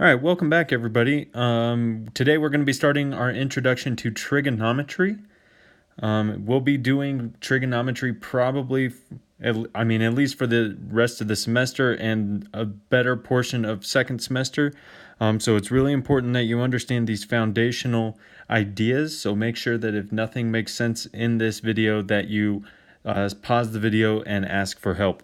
All right, welcome back, everybody. Today we're going to be starting our introduction to trigonometry. We'll be doing trigonometry probably, at least for the rest of the semester and a better portion of second semester. So it's really important that you understand these foundational ideas. So make sure that if nothing makes sense in this video, that you pause the video and ask for help.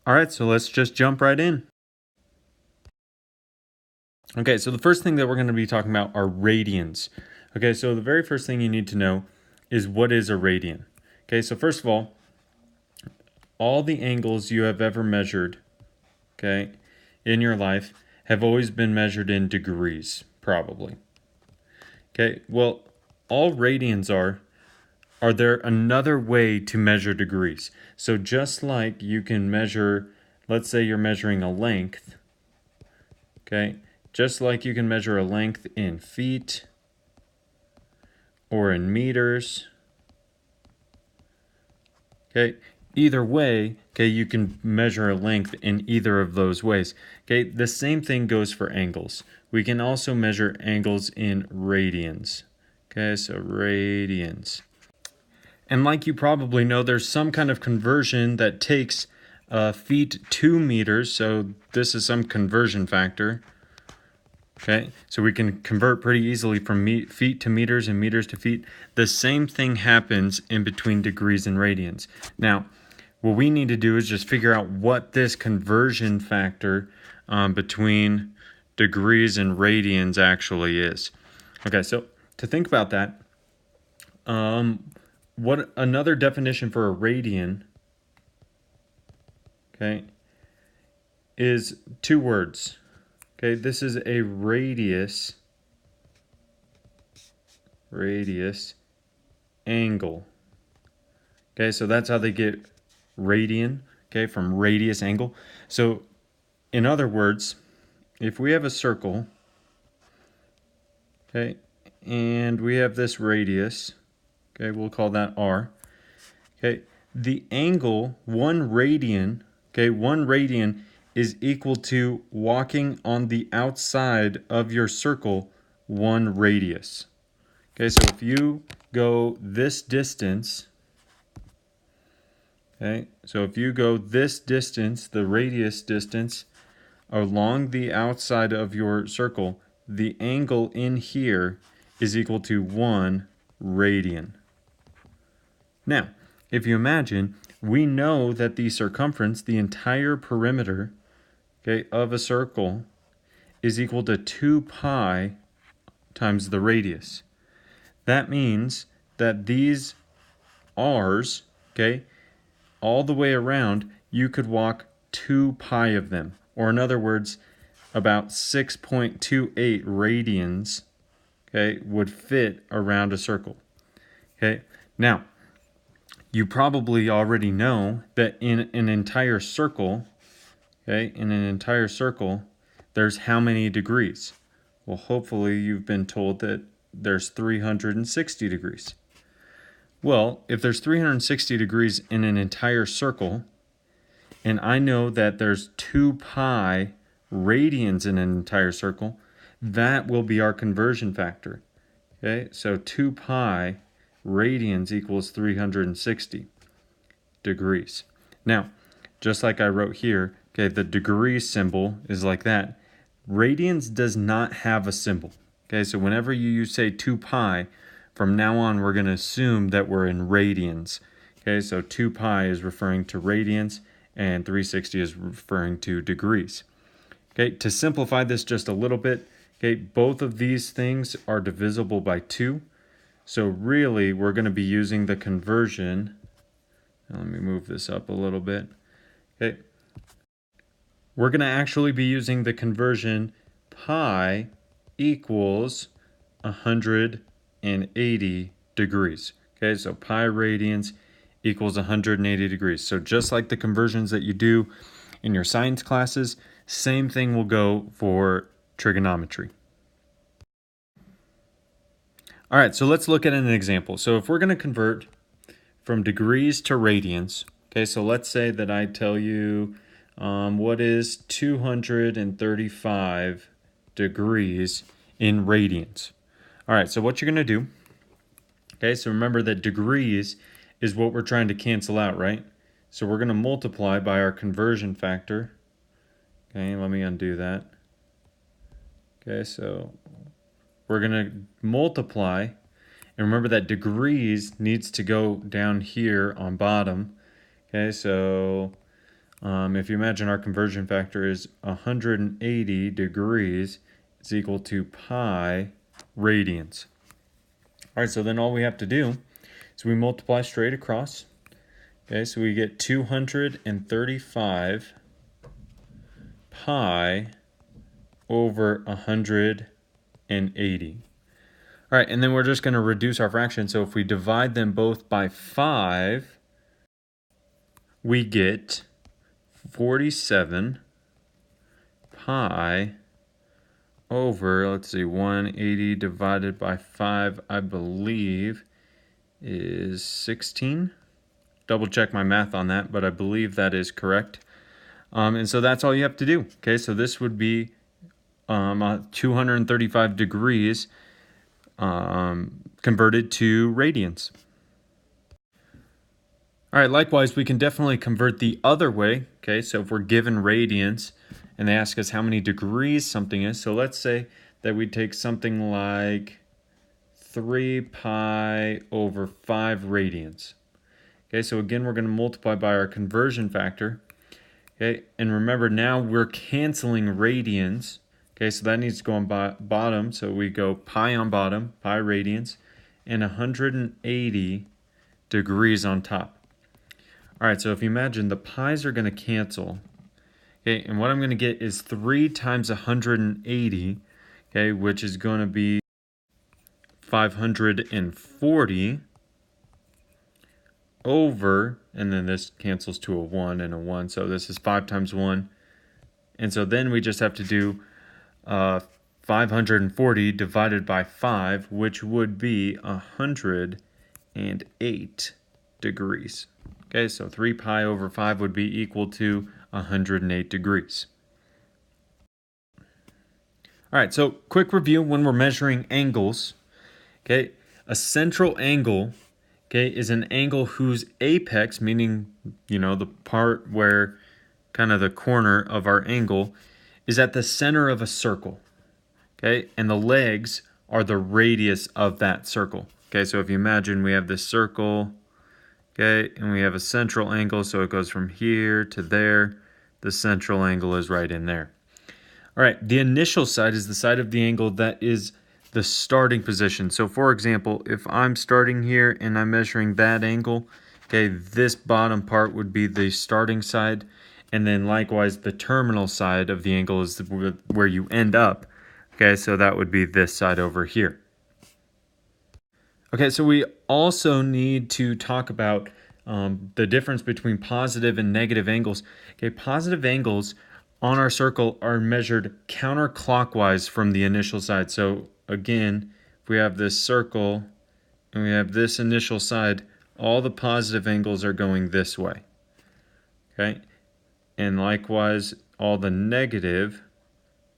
All right, so let's just jump right in. Okay, so the first thing that we're going to be talking about are radians. Okay, so the very first thing you need to know is what is a radian. Okay, so first of all the angles you have ever measured, okay, in your life have always been measured in degrees, probably. Okay, well, all radians are there another way to measure degrees? So just like you can measure, let's say you're measuring a length, okay, just like you can measure a length in feet or in meters, okay, either way, okay, you can measure a length in either of those ways. Okay, the same thing goes for angles. We can also measure angles in radians. Okay, so radians. And like you probably know, there's some kind of conversion that takes feet to meters. So this is some conversion factor. Okay, so we can convert pretty easily from feet to meters and meters to feet. The same thing happens in between degrees and radians. Now, what we need to do is just figure out what this conversion factor between degrees and radians actually is. Okay, so to think about that, what another definition for a radian, okay, is two words. Okay, this is a radius angle. Okay, so that's how they get radian, okay, from radius angle. So in other words, if we have a circle, okay, and we have this radius, okay, we'll call that r. Okay, the angle, 1 radian, okay, 1 radian is equal to walking on the outside of your circle 1 radius. Okay, so if you go this distance, okay, so if you go this distance, the radius distance, along the outside of your circle, the angle in here is equal to 1 radian. Now, if you imagine, we know that the circumference, the entire perimeter, okay, of a circle is equal to 2 pi times the radius. That means that these r's, okay, all the way around, you could walk 2 pi of them. Or in other words, about 6.28 radians, okay, would fit around a circle. Okay, now, you probably already know that in an entire circle, okay, in an entire circle, there's how many degrees? Well, hopefully you've been told that there's 360 degrees. Well, if there's 360 degrees in an entire circle, and I know that there's 2 pi radians in an entire circle, that will be our conversion factor. Okay, so 2 pi radians equals 360 degrees. Now, just like I wrote here, okay, the degree symbol is like that. Radians does not have a symbol. Okay, so whenever you say 2 pi, from now on we're going to assume that we're in radians. Okay, so 2 pi is referring to radians and 360 is referring to degrees. Okay, to simplify this just a little bit, okay, both of these things are divisible by 2. So really, we're going to be using the conversion. Now, let me move this up a little bit. Okay, we're going to actually be using the conversion pi equals 180 degrees. Okay, so pi radians equals 180 degrees. So just like the conversions that you do in your science classes, same thing will go for trigonometry. All right, so let's look at an example. So if we're going to convert from degrees to radians. Okay, so let's say that I tell you what is 235 degrees in radians. All right, so what you're going to do, okay, so remember that degrees is what we're trying to cancel out, right? So we're going to multiply by our conversion factor. Okay, let me undo that. Okay, so we're going to multiply. And remember that degrees needs to go down here on bottom. Okay, so if you imagine our conversion factor is 180 degrees, it's equal to pi radians. All right, so then all we have to do is we multiply straight across. Okay, so we get 235 pi over 180. All right, and then we're just going to reduce our fraction. So if we divide them both by 5, we get 47 pi over, let's see, 180 divided by 5, I believe, is 16. Double check my math on that, but I believe that is correct. And so that's all you have to do. Okay, so this would be 235 degrees converted to radians. All right, likewise, we can definitely convert the other way. Okay, so if we're given radians and they ask us how many degrees something is, so let's say that we take something like 3 pi over 5 radians. Okay, so again, we're going to multiply by our conversion factor. Okay, and remember now we're canceling radians. Okay, so that needs to go on bottom, so we go pi on bottom, pi radians, and 180 degrees on top. All right, so if you imagine the pi's are going to cancel, okay, and what I'm going to get is 3 times 180, okay, which is going to be 540 over, and then this cancels to a 1 and a 1, so this is 5 times 1. And so then we just have to do 540 divided by 5, which would be 108 degrees. Okay, so 3 pi over 5 would be equal to 108 degrees. All right, so quick review when we're measuring angles. Okay, a central angle, okay, is an angle whose apex, meaning, you know, the part where kind of the corner of our angle, is at the center of a circle. Okay, and the legs are the radius of that circle. Okay, so if you imagine we have this circle, okay, and we have a central angle, so it goes from here to there. The central angle is right in there. All right, the initial side is the side of the angle that is the starting position. So for example, if I'm starting here and I'm measuring that angle, okay, this bottom part would be the starting side, and then likewise the terminal side of the angle is where you end up. Okay, so that would be this side over here. Okay, so we also need to talk about the difference between positive and negative angles. Okay, positive angles on our circle are measured counterclockwise from the initial side. So again, if we have this circle and we have this initial side, all the positive angles are going this way. Okay, and likewise, all the negative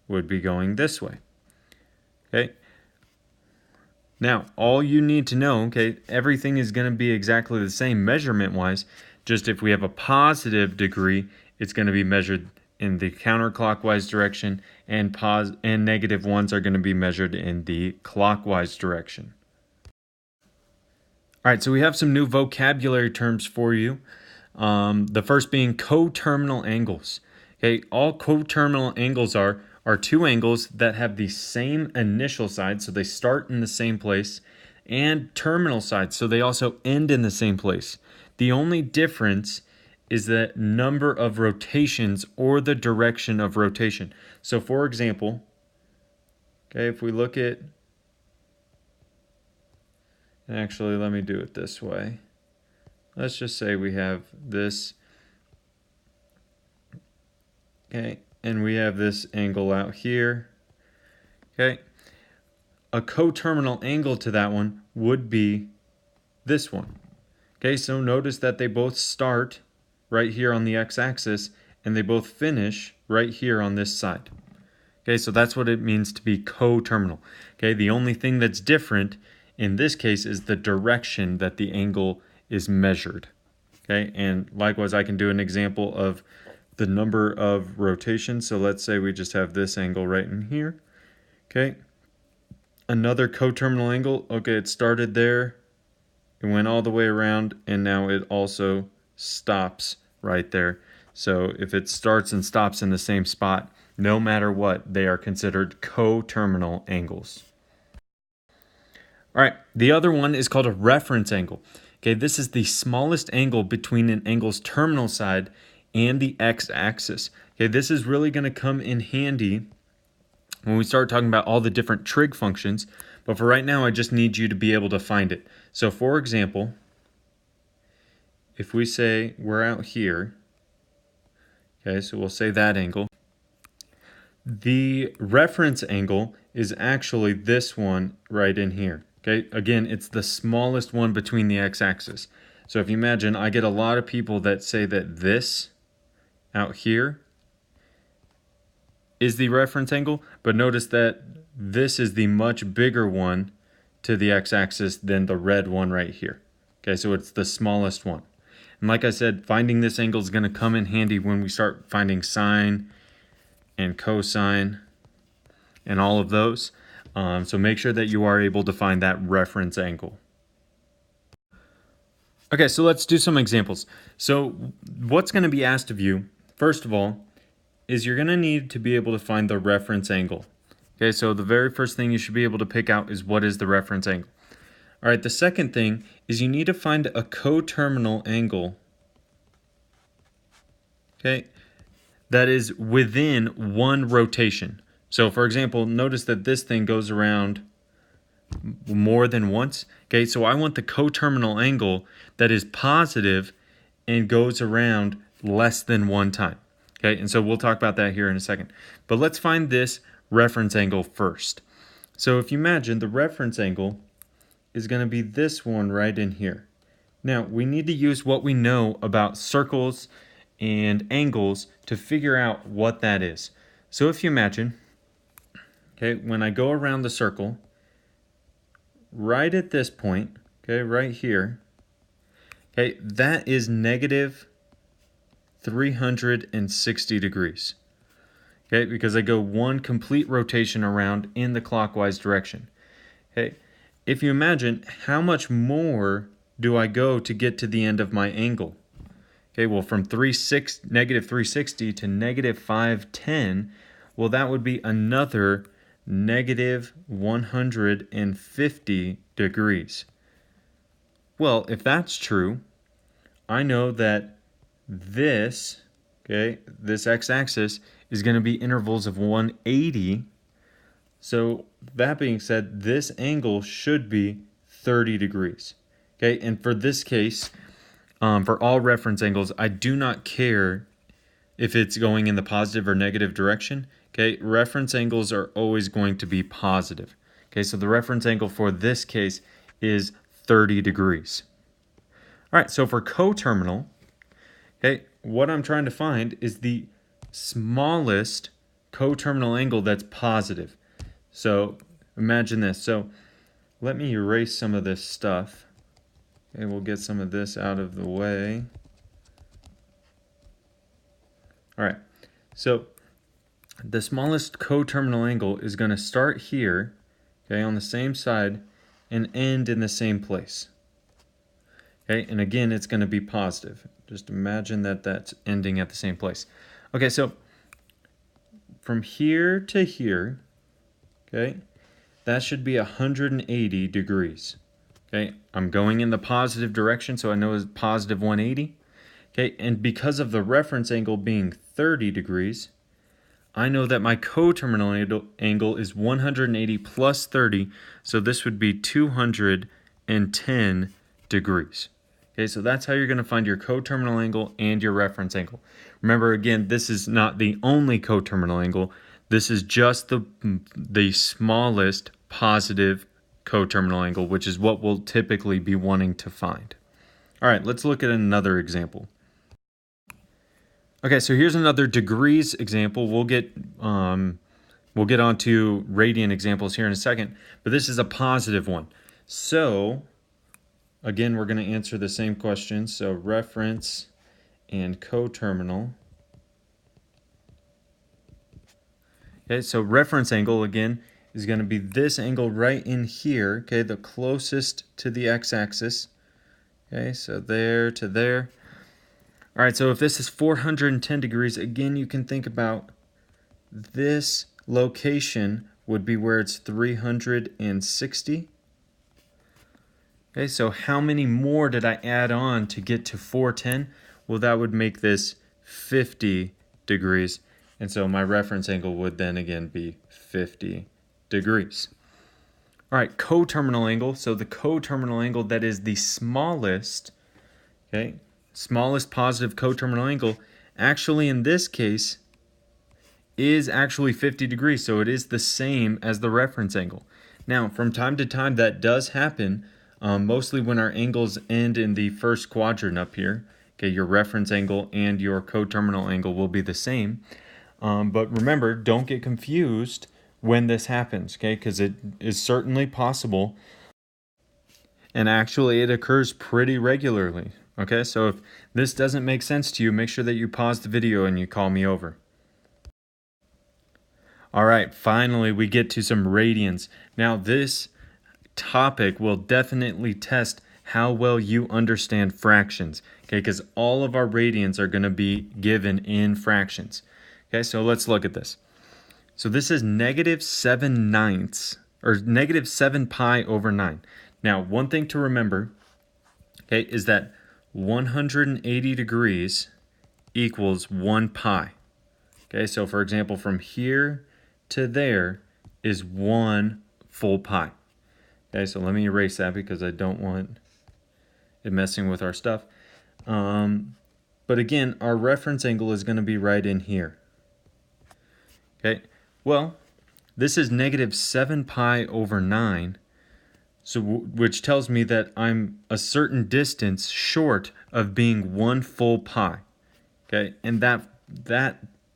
would be going this way. Okay. Now, all you need to know, okay, everything is going to be exactly the same measurement-wise, just if we have a positive degree, it's going to be measured in the counterclockwise direction, and negative ones are going to be measured in the clockwise direction. All right, so we have some new vocabulary terms for you. The first being coterminal angles. Okay, all coterminal angles are two angles that have the same initial side, so they start in the same place, and terminal sides, so they also end in the same place. The only difference is the number of rotations or the direction of rotation. So for example, okay, if we look at, actually let me do it this way. Let's just say we have this, okay, and we have this angle out here. Okay, a coterminal angle to that one would be this one. Okay, so notice that they both start right here on the x-axis and they both finish right here on this side. Okay, so that's what it means to be coterminal. Okay, the only thing that's different in this case is the direction that the angle is measured. Okay, and likewise I can do an example of the number of rotations. So let's say we just have this angle right in here. Okay, another coterminal angle. Okay, it started there, it went all the way around, and now it also stops right there. So if it starts and stops in the same spot, no matter what, they are considered coterminal angles. All right, the other one is called a reference angle. Okay, this is the smallest angle between an angle's terminal side and the x-axis. Okay, this is really going to come in handy when we start talking about all the different trig functions, but for right now I just need you to be able to find it. So for example, if we say we're out here, okay, so we'll say that angle. The reference angle is actually this one right in here. Okay, again, it's the smallest one between the x-axis. So if you imagine, I get a lot of people that say that this out here is the reference angle, but notice that this is the much bigger one to the x-axis than the red one right here. Okay, so it's the smallest one. And like I said, finding this angle is going to come in handy when we start finding sine and cosine and all of those. So make sure that you are able to find that reference angle. Okay, so let's do some examples. So what's going to be asked of you, first of all, is you're going to need to be able to find the reference angle. Okay, so the very first thing you should be able to pick out is what is the reference angle. All right, the second thing is you need to find a coterminal angle, okay, that is within one rotation. So for example, notice that this thing goes around more than once. Okay, so I want the coterminal angle that is positive and goes around less than one time. Okay, and so we'll talk about that here in a second. But let's find this reference angle first. So if you imagine, the reference angle is going to be this one right in here. Now, we need to use what we know about circles and angles to figure out what that is. So if you imagine, okay, when I go around the circle, right at this point, okay, right here, okay, that is negative 360 degrees. Okay, because I go one complete rotation around in the clockwise direction. Okay, if you imagine, how much more do I go to get to the end of my angle? Okay, well, from negative 360 to negative 510, well, that would be another negative 150 degrees. Well, if that's true, I know that this, okay, this x-axis is going to be intervals of 180. So that being said, this angle should be 30 degrees. Okay, and for this case, for all reference angles, I do not care if it's going in the positive or negative direction. Okay, reference angles are always going to be positive. Okay, so the reference angle for this case is 30 degrees. All right, so for coterminal, okay, what I'm trying to find is the smallest coterminal angle that's positive. So imagine this. So let me erase some of this stuff. Okay, we'll get some of this out of the way. All right, so the smallest coterminal angle is going to start here, okay, on the same side and end in the same place. Okay, and again, it's going to be positive. Just imagine that that's ending at the same place. Okay, so from here to here, okay, that should be 180 degrees. Okay, I'm going in the positive direction, so I know it's positive 180. Okay, and because of the reference angle being 30 degrees, I know that my coterminal angle is 180 plus 30, so this would be 210 degrees. Okay, so that's how you're going to find your coterminal angle and your reference angle. Remember, again, this is not the only coterminal angle. This is just the smallest positive coterminal angle, which is what we'll typically be wanting to find. All right, let's look at another example. Okay, so here's another degrees example. We'll get onto radian examples here in a second, but this is a positive one. So again, we're going to answer the same question. So reference and coterminal. Okay, so reference angle again is going to be this angle right in here, okay, the closest to the x-axis. Okay, so there to there. All right, so if this is 410 degrees, again, you can think about this location would be where it's 360. Okay, so how many more did I add on to get to 410? Well, that would make this 50 degrees. And so my reference angle would then again be 50 degrees. All right, coterminal angle. So the coterminal angle that is the smallest, okay, smallest positive coterminal angle, actually in this case is actually 50 degrees. So it is the same as the reference angle. Now, from time to time that does happen, mostly when our angles end in the first quadrant up here. Okay, your reference angle and your coterminal angle will be the same. But remember, don't get confused when this happens, okay, because it is certainly possible. And actually, it occurs pretty regularly. Okay, so if this doesn't make sense to you, make sure that you pause the video and you call me over. All right, finally, we get to some radians. Now, this topic will definitely test how well you understand fractions, okay, because all of our radians are going to be given in fractions. Okay, so let's look at this. So this is -7/9, or -7 pi over 9. Now, one thing to remember, okay, is that 180 degrees equals 1 pi. Okay, so for example, from here to there is 1 full pi. Okay, so let me erase that because I don't want it messing with our stuff. But again, our reference angle is going to be right in here. Okay, well, this is -7 pi over 9, so which tells me that I'm a certain distance short of being 1 full pi. Okay, and that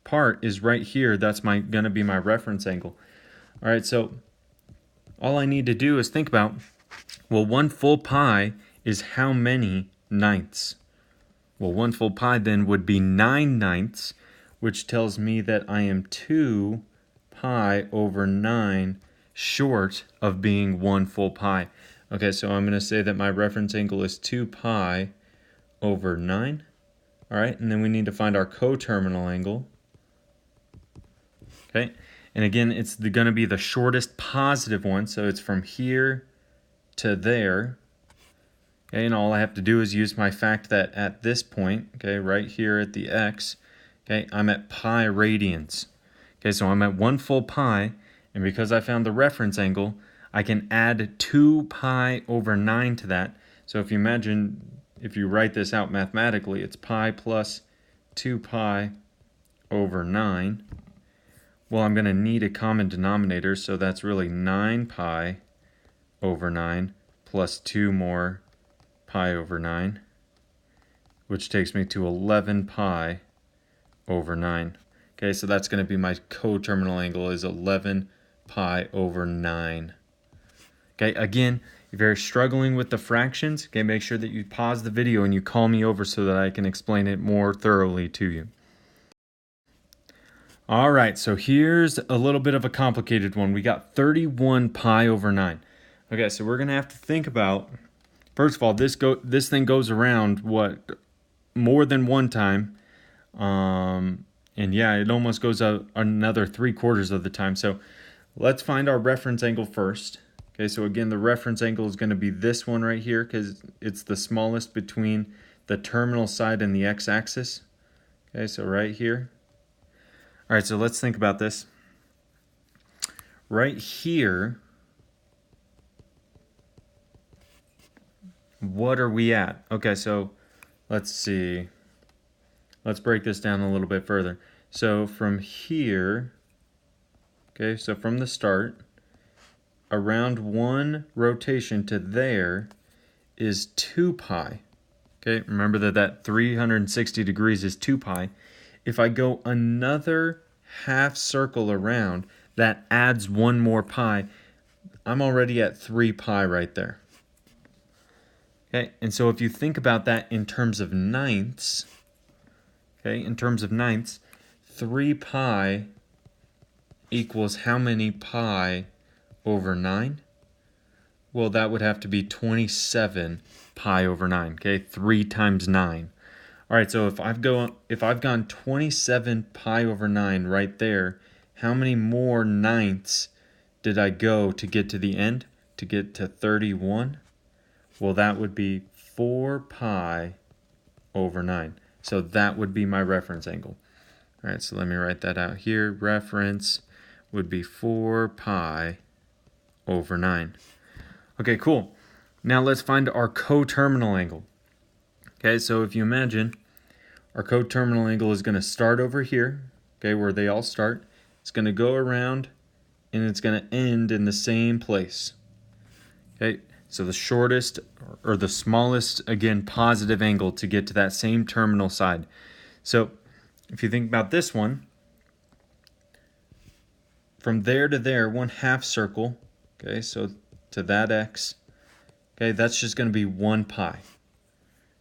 part is right here. That's going to be my reference angle. All right, so all I need to do is think about, well, 1 full pi is how many ninths? Well, 1 full pi then would be 9/9, which tells me that I am 2 pi over 9 short of being 1 full pi. Okay, so I'm going to say that my reference angle is 2 pi over 9. All right, and then we need to find our coterminal angle. Okay, and again, it's going to be the shortest positive one, so it's from here to there. Okay, and all I have to do is use my fact that at this point, okay, right here at the x, okay, I'm at pi radians. Okay, so I'm at 1 full pi, and because I found the reference angle, I can add 2 pi over 9 to that. So if you imagine, if you write this out mathematically, it's pi plus 2 pi over 9. Well, I'm going to need a common denominator, so that's really 9 pi over 9 plus 2 more pi over 9, which takes me to 11 pi over 9. Okay, so that's going to be my coterminal angle is 11 pi over 9. Okay, again, if you're struggling with the fractions, okay, make sure that you pause the video and you call me over so that I can explain it more thoroughly to you. All right, so here's a little bit of a complicated one. We got 31 pi over 9. Okay, so we're going to have to think about, first of all, this thing goes around, what, more than one time. And yeah, it almost goes out another 3/4 of the time. So let's find our reference angle first. Okay, so again, the reference angle is going to be this one right here because it's the smallest between the terminal side and the x-axis. Okay, so right here. All right, so let's think about this. Right here, what are we at? Okay, so let's see. Let's break this down a little bit further. So from here, okay, so from the start, around one rotation to there is 2 pi. Okay, remember that 360 degrees is 2 pi. If I go another half circle around, that adds 1 more pi. I'm already at 3 pi right there. Okay, and so if you think about that in terms of ninths, okay, in terms of ninths, 3 pi equals how many pi over 9? Well, that would have to be 27 pi over 9, okay? 3 times 9. All right, so if I've gone 27 pi over 9 right there, how many more ninths did I go to get to the end, to get to 31? Well, that would be 4 pi over 9. So that would be my reference angle. All right, so let me write that out here. Reference would be 4 pi over 9. Okay, cool. Now let's find our coterminal angle. Okay, so if you imagine, our coterminal angle is going to start over here, okay, where they all start. It's going to go around, and it's going to end in the same place. Okay, so the shortest or the smallest, again, positive angle to get to that same terminal side. So if you think about this one, from there to there, 1/2 circle, okay, so to that x, okay, that's just going to be 1 pi.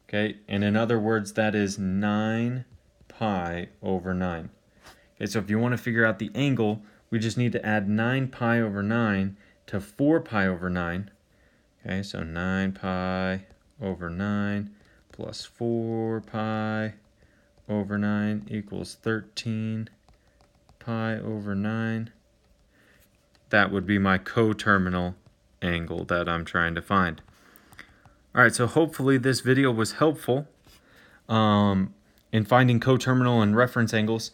Okay, and in other words, that is 9 pi over 9. Okay, so if you want to figure out the angle, we just need to add 9 pi over 9 to 4 pi over 9. Okay, so 9 pi over 9 plus 4 pi over 9 equals 13 pi over 9. That would be my coterminal angle that I'm trying to find. All right, so hopefully this video was helpful in finding coterminal and reference angles.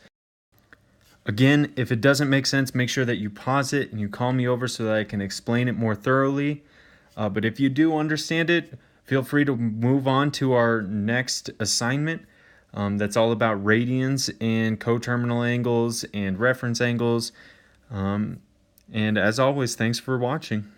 Again, if it doesn't make sense, make sure that you pause it and you call me over so that I can explain it more thoroughly. But if you do understand it, feel free to move on to our next assignment. That's all about radians and coterminal angles and reference angles. And as always, thanks for watching.